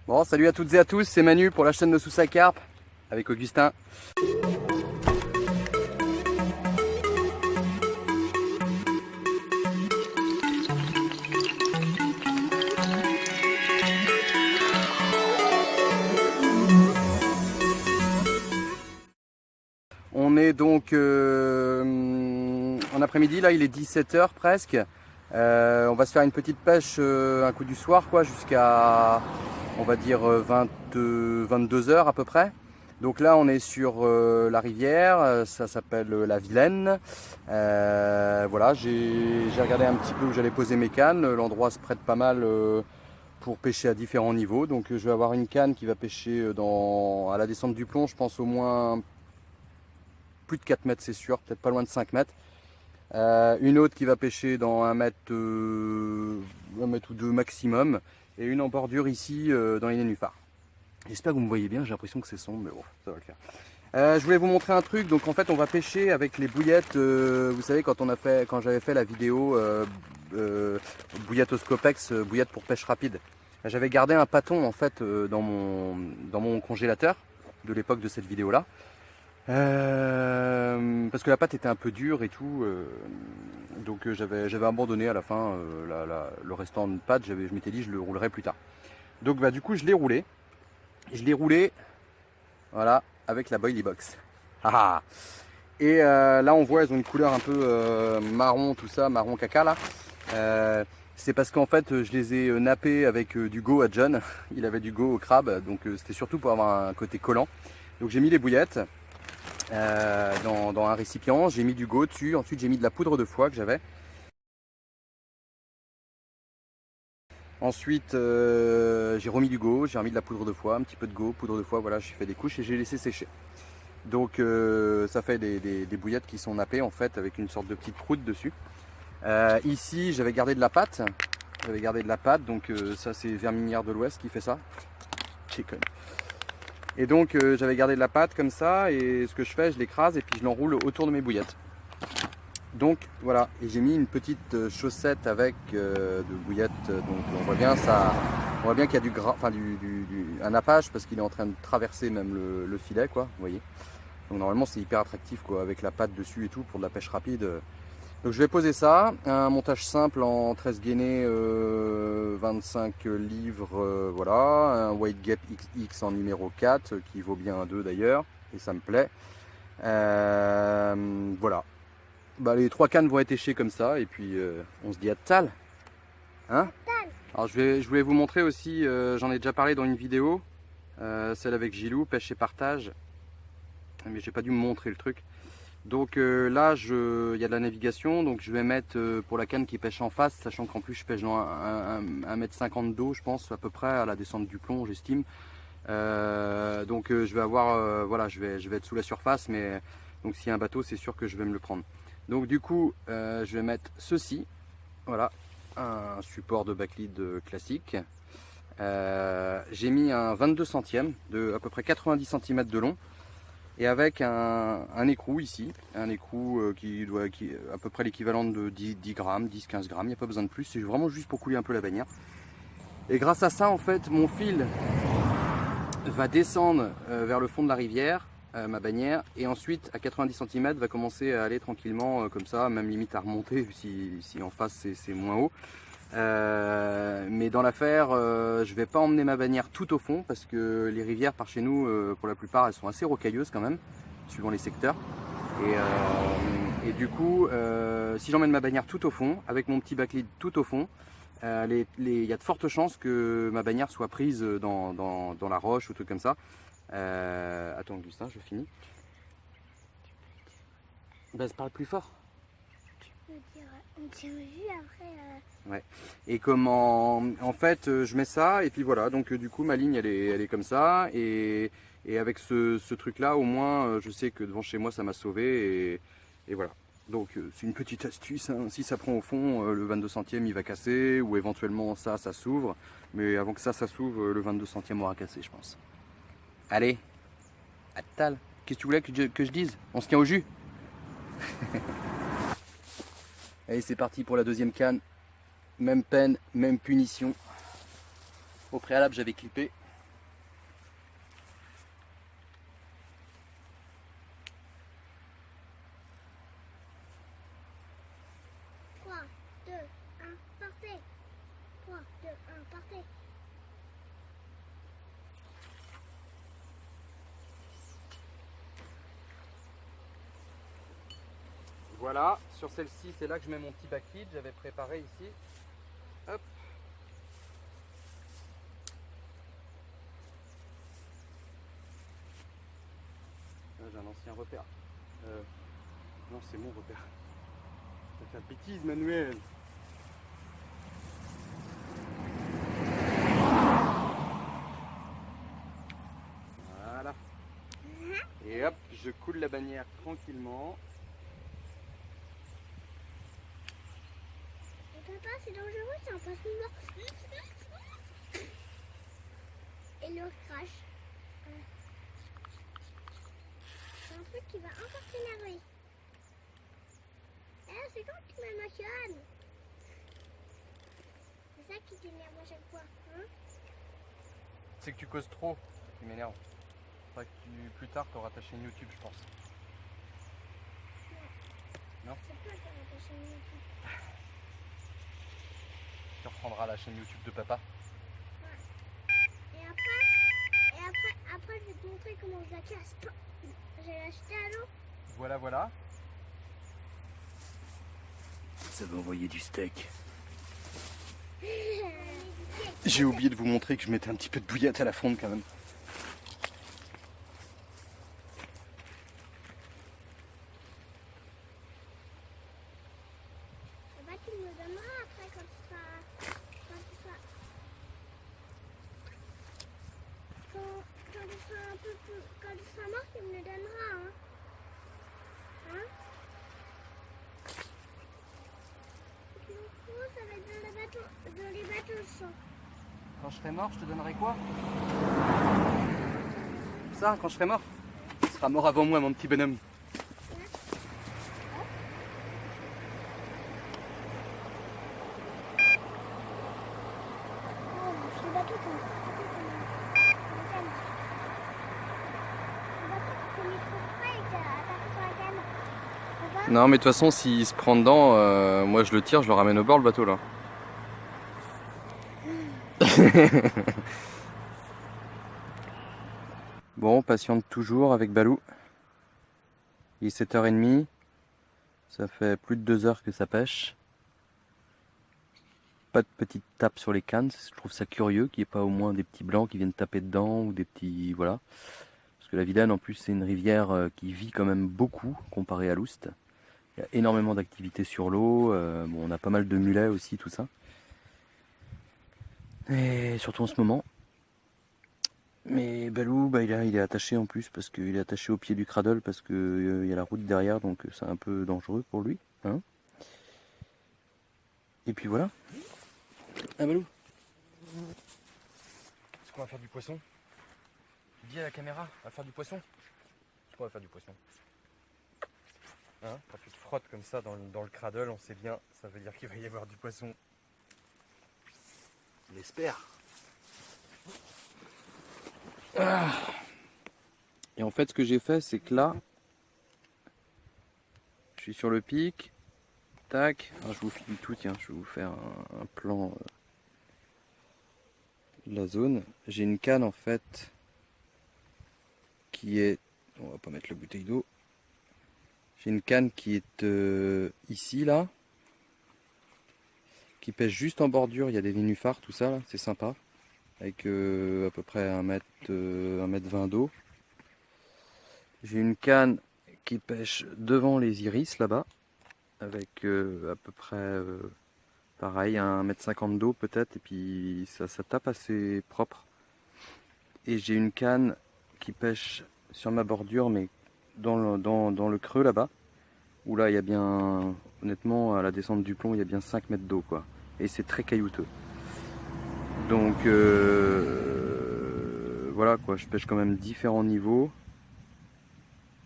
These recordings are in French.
Bon, salut à toutes et à tous, c'est Manu pour la chaîne de Sousa Carpe avec Augustin. On est donc en après-midi, là il est 17 h presque. On va se faire une petite pêche un coup du soir quoi, jusqu'à on va dire 22 h à peu près. Donc là on est sur la rivière, ça s'appelle la Vilaine. Voilà, j'ai regardé un petit peu où j'allais poser mes cannes, l'endroit se prête pas mal pour pêcher à différents niveaux. Donc je vais avoir une canne qui va pêcher à la descente du plomb, je pense au moins plus de 4 mètres c'est sûr, peut-être pas loin de 5 mètres. Une autre qui va pêcher dans 1 mètre, 1 mètre ou 2 maximum. Et une en bordure ici dans les nénuphars. J'espère que vous me voyez bien, j'ai l'impression que c'est sombre, mais bon, ça va le faire. Je voulais vous montrer un truc, donc en fait on va pêcher avec les bouillettes, vous savez quand j'avais fait la vidéo bouillette au Scopex, bouillette pour pêche rapide. J'avais gardé un pâton en fait dans mon congélateur de l'époque de cette vidéo là. Parce que la pâte était un peu dure et tout, donc j'avais abandonné à la fin le restant de pâte, je m'étais dit je le roulerai plus tard. Donc bah, du coup je l'ai roulé, voilà, avec la Boilie Box. Et là on voit elles ont une couleur un peu marron, tout ça, marron caca là. C'est parce qu'en fait je les ai nappés avec du go à John, il avait du go au crabe, donc c'était surtout pour avoir un côté collant. Donc j'ai mis les bouillettes. Dans un récipient, j'ai mis du go dessus, ensuite j'ai mis de la poudre de foie que j'avais. Ensuite j'ai remis du go, j'ai remis de la poudre de foie, un petit peu de go, poudre de foie, voilà, j'ai fait des couches et j'ai laissé sécher. Donc ça fait des bouillettes qui sont nappées en fait avec une sorte de petite croûte dessus. Ici j'avais gardé de la pâte, donc ça c'est Verminière de l'Ouest qui fait ça. Chicken. Et donc j'avais gardé de la pâte comme ça et ce que je fais, je l'écrase et puis je l'enroule autour de mes bouillettes. Donc voilà, et j'ai mis une petite chaussette avec de bouillettes, donc on voit bien qu'il y a du gras, enfin un nappage parce qu'il est en train de traverser même le filet quoi, vous voyez. Donc normalement c'est hyper attractif quoi, avec la pâte dessus et tout pour de la pêche rapide. Donc je vais poser ça, un montage simple en 13 gainés 25 livres, voilà, un White Gap XX en numéro 4 qui vaut bien un 2 d'ailleurs, et ça me plaît. Voilà. Bah, les 3 cannes vont être échées comme ça, et puis on se dit à tal. Hein? Alors je voulais vous montrer aussi, j'en ai déjà parlé dans une vidéo, celle avec Gilou, pêche et partage, mais j'ai pas dû me montrer le truc. Donc là, il y a de la navigation, donc je vais mettre pour la canne qui pêche en face, sachant qu'en plus je pêche dans 1,50 m d'eau, je pense, à peu près, à la descente du plomb, j'estime. Donc je vais avoir, voilà, je vais être sous la surface, mais donc s'il y a un bateau, c'est sûr que je vais me le prendre. Donc du coup, je vais mettre ceci, voilà, un support de backlead classique. J'ai mis un 22 centièmes de à peu près 90 cm de long. Et avec un écrou ici, un écrou qui est à peu près l'équivalent de 10 grammes, 10-15 grammes, il n'y a pas besoin de plus, c'est vraiment juste pour couler un peu la bannière. Et grâce à ça, en fait, mon fil va descendre vers le fond de la rivière, ma bannière, et ensuite à 90 cm va commencer à aller tranquillement comme ça, même limite à remonter si en face c'est moins haut. Mais dans l'affaire, je vais pas emmener ma bannière tout au fond parce que les rivières par chez nous, pour la plupart, elles sont assez rocailleuses quand même, suivant les secteurs. Et du coup, si j'emmène ma bannière tout au fond, avec mon petit backlead tout au fond, il y a de fortes chances que ma bannière soit prise dans la roche ou truc comme ça. Attends, Augustin, je finis. Bah, parle plus fort. On tient juste après. Ouais. Et comment en fait je mets ça et puis voilà, donc du coup ma ligne elle est comme ça et avec ce truc là au moins je sais que devant chez moi ça m'a sauvé et voilà. Donc c'est une petite astuce, hein. Si ça prend au fond, le 22 centième il va casser ou éventuellement ça s'ouvre, mais avant que ça s'ouvre, le 22 centième aura cassé je pense. Allez, à tal. Qu'est-ce que tu voulais que je dise? On se tient au jus. Allez, c'est parti pour la deuxième canne. Même peine, même punition. Au préalable, j'avais clippé. Voilà, sur celle-ci, c'est là que je mets mon petit backfeed, j'avais préparé ici. Hop. Là, j'ai un ancien repère. Non, c'est mon repère. T'as fait de bêtises, Manuel. Voilà. Et hop, je coule la bannière tranquillement. Papa, c'est dangereux, ça en passe mort. Et l'eau crache. C'est un truc qui va encore s'énerver. C'est quand tu mets ma canne? C'est ça qui t'énerve à chaque fois, hein? C'est que tu causes trop, qui m'énerve. Faudrait que plus tard, tu auras ta chaîne YouTube, je pense. Non? C'est toi qui auras ta chaîne YouTube. Tu reprendras la chaîne YouTube de papa. Ouais. Et après, je vais te montrer comment je la casse. J'ai acheté à l'eau. Voilà, voilà. Ça va envoyer du steak. J'ai oublié de vous montrer que je mettais un petit peu de bouillette à la fonte quand même. Papa, tu me le donneras après quand tu seras un peu plus, quand tu seras mort, tu me le donneras, hein? Hein? Ça va être dans les bateaux chauds. Quand je serai mort, je te donnerai quoi? Ça, quand je serai mort? Tu seras mort avant moi, mon petit bonhomme. Oh, c'est le bateau qu'on Non, mais de toute façon, s'il se prend dedans, moi je le tire, je le ramène au bord le bateau là. Bon, on patiente toujours avec Balou. Il est 7h30. Ça fait plus de 2 heures que ça pêche. Pas de petites tapes sur les cannes. Je trouve ça curieux qu'il n'y ait pas au moins des petits blancs qui viennent taper dedans ou des petits. Voilà. Parce que la Vidaine, en plus, c'est une rivière qui vit quand même beaucoup comparé à l'Oust. Il y a énormément d'activités sur l'eau. Bon, on a pas mal de mulets aussi, tout ça. Et surtout en ce moment. Mais Balou, bah, il est attaché en plus parce qu'il est attaché au pied du cradle parce qu'il y a la route derrière, donc c'est un peu dangereux pour lui. Hein. Et puis voilà. Ah Balou, est-ce qu'on va faire du poisson? Dis à la caméra, on va faire du poisson? Est-ce qu'on va faire du poisson? Hein, quand tu te frottes comme ça dans le cradle, on sait bien, ça veut dire qu'il va y avoir du poisson. On espère. Ah. Et en fait, ce que j'ai fait, c'est que là, je suis sur le pic. Tac. Alors, je vous filme tout, tiens, je vais vous faire un plan de la zone. J'ai une canne en fait qui est. On va pas mettre la bouteille d'eau. J'ai une canne qui est ici, là. Qui pêche juste en bordure. Il y a des nénuphars, tout ça, là. C'est sympa. Avec à peu près 1 mètre 20 d'eau. J'ai une canne qui pêche devant les iris là-bas, avec à peu près pareil, 1,50 m d'eau peut-être, et puis ça tape assez propre. Et j'ai une canne qui pêche sur ma bordure, mais dans le creux là-bas, où là il y a bien, honnêtement, à la descente du plomb, il y a bien 5 mètres d'eau, quoi. Et c'est très caillouteux. Donc voilà quoi, je pêche quand même différents niveaux.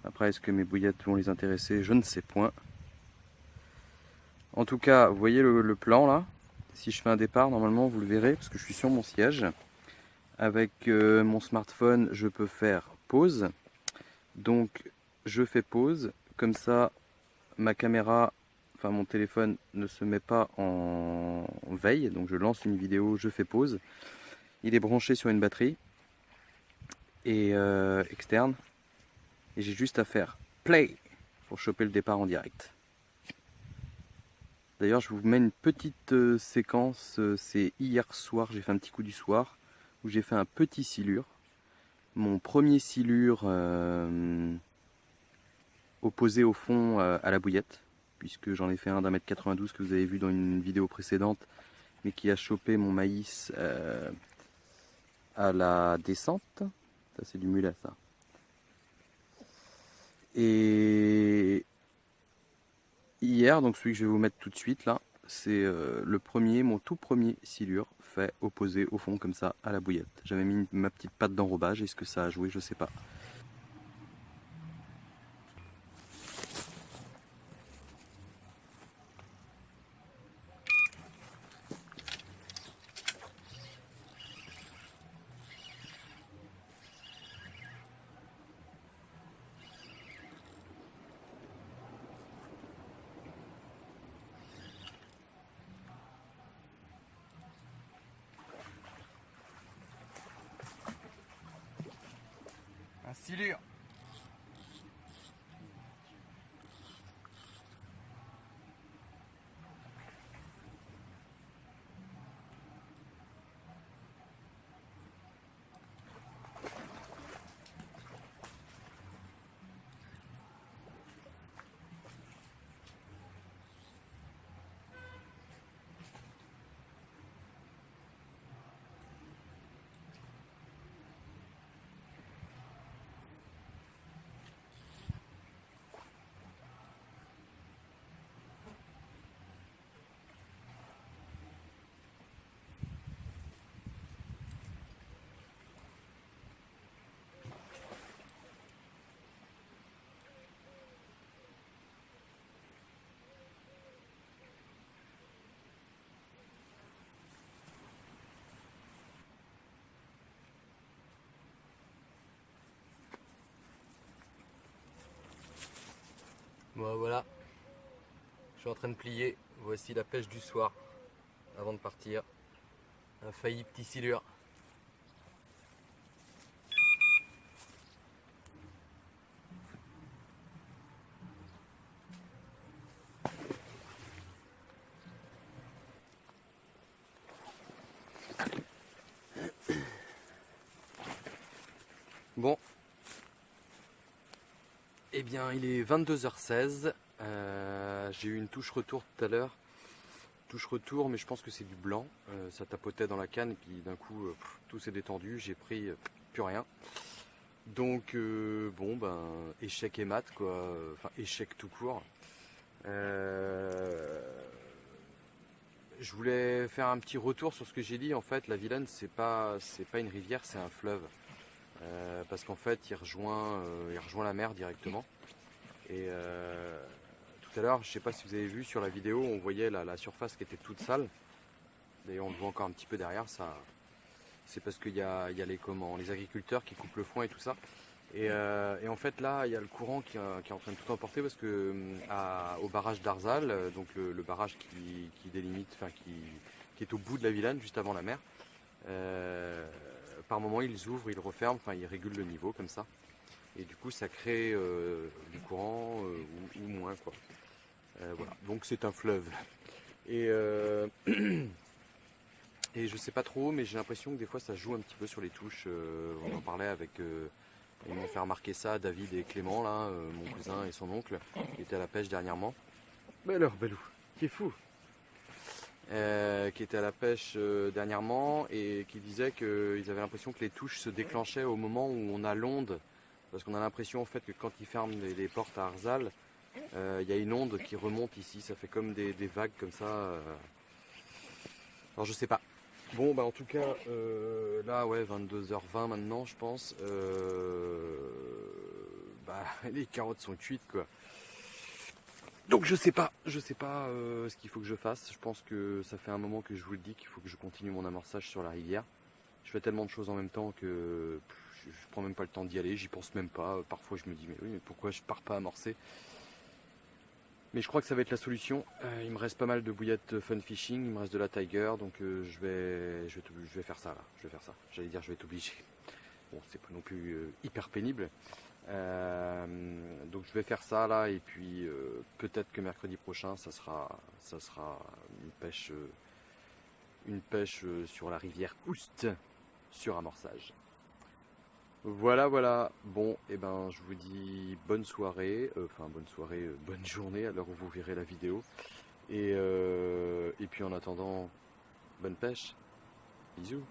Après, est-ce que mes bouillettes vont les intéresser? Je ne sais point. En tout cas, vous voyez le plan là. Si je fais un départ, normalement vous le verrez parce que je suis sur mon siège. Avec mon smartphone, je peux faire pause. Donc je fais pause. Comme ça, ma caméra, enfin mon téléphone ne se met pas en veille. Donc je lance une vidéo, je fais pause. Il est branché sur une batterie et externe. Et j'ai juste à faire play pour choper le départ en direct. D'ailleurs, je vous mets une petite séquence, c'est hier soir, j'ai fait un petit coup du soir, où j'ai fait un petit silure. Mon premier silure opposé au fond à la bouillette, puisque j'en ai fait un d'1,92 m que vous avez vu dans une vidéo précédente, mais qui a chopé mon maïs à la descente. Ça c'est du mulet ça. Et hier, donc celui que je vais vous mettre tout de suite là, c'est le premier, mon tout premier silure fait opposé au fond comme ça à la bouillette. J'avais mis ma petite patte d'enrobage, est-ce que ça a joué, je sais pas. Un silure. Bon, voilà, je suis en train de plier. Voici la pêche du soir avant de partir. Un failli petit silure. Bon, eh bien il est 22h16. J'ai eu une touche retour tout à l'heure. Touche retour, mais je pense que c'est du blanc. Ça tapotait dans la canne et puis d'un coup tout s'est détendu. J'ai pris plus rien. Donc bon ben échec et mat quoi. Enfin échec tout court. Je voulais faire un petit retour sur ce que j'ai dit. En fait, la Vilaine, c'est pas une rivière, c'est un fleuve. Parce qu'en fait, il rejoint la mer directement. Et tout à l'heure, je sais pas si vous avez vu sur la vidéo, on voyait la surface qui était toute sale. D'ailleurs, on le voit encore un petit peu derrière. Ça, c'est parce qu'il y a les agriculteurs qui coupent le foin et tout ça. Et en fait, là, il y a le courant qui est en train de tout emporter parce que au barrage d'Arzal, donc le barrage qui délimite, enfin qui est au bout de la Vilaine, juste avant la mer. Par moment, ils ouvrent, ils referment, enfin ils régulent le niveau comme ça. Et du coup, ça crée du courant ou moins quoi. Voilà. Donc c'est un fleuve. Et et je sais pas trop, mais j'ai l'impression que des fois ça joue un petit peu sur les touches. On en parlait avec. Ils m'ont fait remarquer ça, David et Clément, là, mon cousin et son oncle, qui étaient à la pêche dernièrement. Mais alors, Balou, qui est fou, qui était à la pêche dernièrement et qui disait qu'ils avaient l'impression que les touches se déclenchaient au moment où on a l'onde. Parce qu'on a l'impression en fait que quand ils ferment les portes à Arzal, il y a une onde qui remonte ici, ça fait comme des vagues comme ça. Alors je sais pas. Bon bah en tout cas là ouais 22h20 maintenant je pense. Bah les carottes sont cuites quoi. Donc je sais pas ce qu'il faut que je fasse. Je pense que ça fait un moment que je vous le dis qu'il faut que je continue mon amorçage sur la rivière. Je fais tellement de choses en même temps que je prends même pas le temps d'y aller, j'y pense même pas. Parfois je me dis mais oui mais pourquoi je pars pas amorcer. Mais je crois que ça va être la solution. Il me reste pas mal de bouillettes fun fishing, il me reste de la Tiger, donc je vais faire ça là. Je vais faire ça. J'allais dire je vais être obligé. Bon c'est pas non plus hyper pénible. Donc je vais faire ça là et puis peut-être que mercredi prochain ça sera une pêche sur la rivière Oust sur amorçage. Voilà, voilà. Bon, et ben je vous dis bonne soirée, bonne journée à l'heure où vous verrez la vidéo. Et puis en attendant, bonne pêche. Bisous.